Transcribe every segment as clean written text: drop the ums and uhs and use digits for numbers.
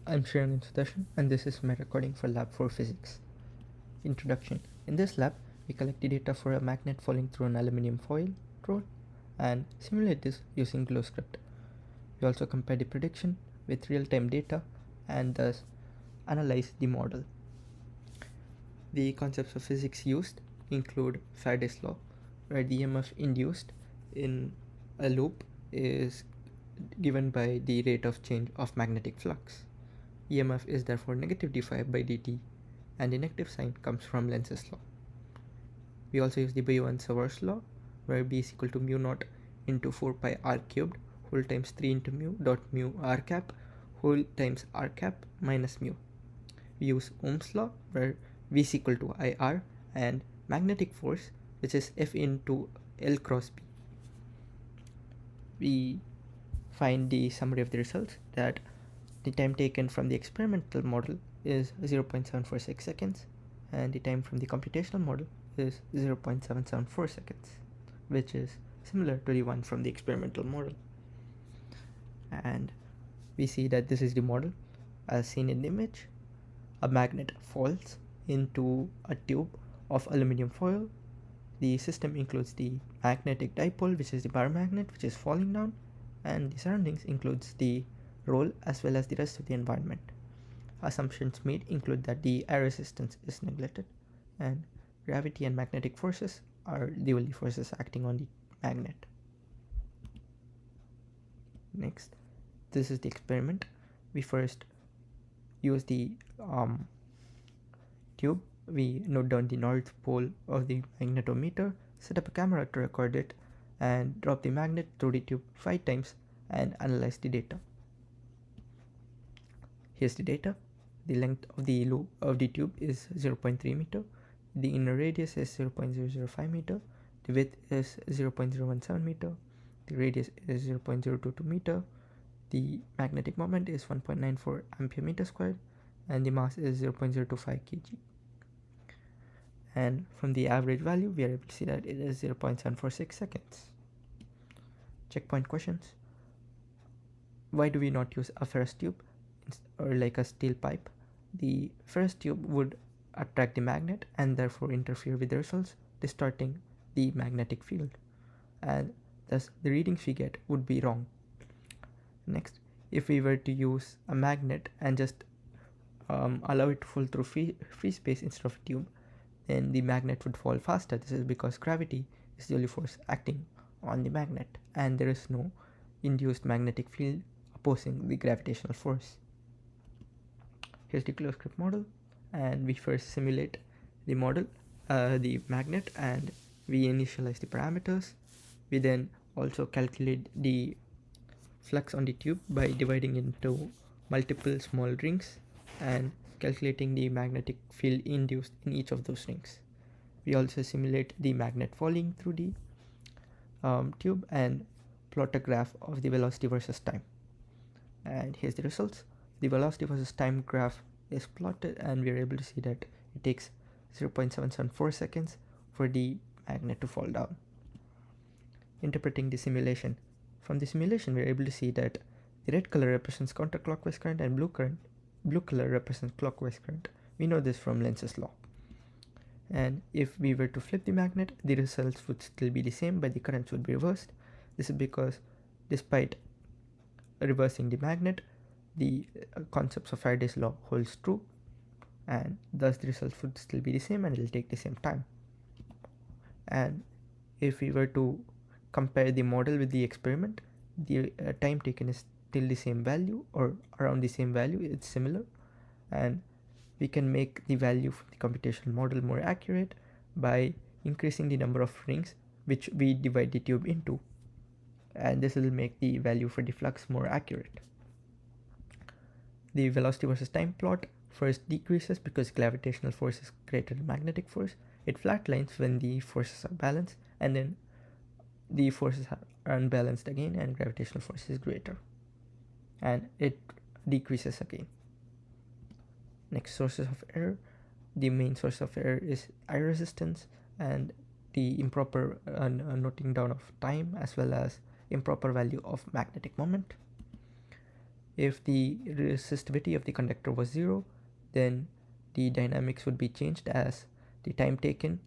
I'm Sharon Sudarshan, and this is my recording for Lab 4 Physics. Introduction. In this lab, we collect the data for a magnet falling through an aluminum foil roll and simulate this using GlowScript. We also compare the prediction with real-time data and thus analyze the model. The concepts of physics used include Faraday's law, where the EMF induced in a loop is given by the rate of change of magnetic flux. EMF is therefore negative dphi by dt, and the negative sign comes from Lenz's law. We also use the Biot-Savart's law, where B is equal to mu naught into 4 pi r cubed whole times 3 into mu dot mu r cap whole times r cap minus mu. We use Ohm's law, where V is equal to IR, and magnetic force, which is F into L cross B. We find the summary of the results that the time taken from the experimental model is 0.746 seconds, and the time from the computational model is 0.774 seconds, which is similar to the one from the experimental model. And we see that this is the model as seen in the image. A magnet falls into a tube of aluminum foil. The system includes the magnetic dipole, which is the paramagnet, which is falling down, and the surroundings includes the roll as well as the rest of the environment. Assumptions made include that the air resistance is neglected, and gravity and magnetic forces are the only forces acting on the magnet. Next, this is the experiment. We first use the tube. We note down the north pole of the magnetometer, set up a camera to record it, and drop the magnet through the tube 5 times and analyze the data. Here's the data. The length of the loop of the tube is 0.3 meter. The inner radius is 0.005 meter. The width is 0.017 meter. The radius is 0.022 meter. The magnetic moment is 1.94 ampere meter squared, and the mass is 0.025 kg. And from the average value, we are able to see that it is 0.746 seconds. Checkpoint questions. Why do we not use a ferrous tube or like a steel pipe? The ferrous tube would attract the magnet and therefore interfere with the results, distorting the magnetic field, and thus the readings we get would be wrong. Next, if we were to use a magnet and just allow it to fall through free space instead of a tube, then the magnet would fall faster. This is because gravity is the only force acting on the magnet, and there is no induced magnetic field opposing the gravitational force. Here's the GlowScript model, and we first simulate the model, the magnet, and we initialize the parameters. We then also calculate the flux on the tube by dividing into multiple small rings and calculating the magnetic field induced in each of those rings. We also simulate the magnet falling through the tube and plot a graph of the velocity versus time. And here's the results. The velocity versus time graph is plotted, and we are able to see that it takes 0.774 seconds for the magnet to fall down. Interpreting the simulation. From the simulation, we are able to see that the red color represents counterclockwise current and blue color represents clockwise current. We know this from Lenz's law. And if we were to flip the magnet, the results would still be the same, but the currents would be reversed. This is because despite reversing the magnet, the concepts of Faraday's law holds true, and thus the results would still be the same and it will take the same time. And if we were to compare the model with the experiment, the time taken is still the same value or around the same value. It's similar, and we can make the value from the computational model more accurate by increasing the number of rings which we divide the tube into, and this will make the value for the flux more accurate. The velocity versus time plot first decreases because gravitational force is greater than magnetic force. It flatlines when the forces are balanced, and then the forces are unbalanced again and gravitational force is greater, and it decreases again. Next, sources of error. The main source of error is air resistance and the improper noting down of time as well as improper value of magnetic moment. If the resistivity of the conductor was 0, then the dynamics would be changed, as the time taken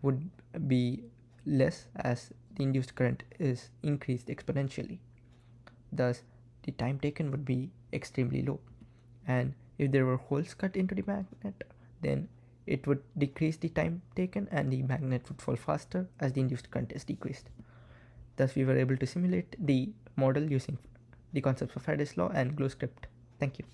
would be less as the induced current is increased exponentially. Thus, the time taken would be extremely low. And if there were holes cut into the magnet, then it would decrease the time taken and the magnet would fall faster as the induced current is decreased. Thus, we were able to simulate the model using the concepts of Faraday's law and glue script. Thank you.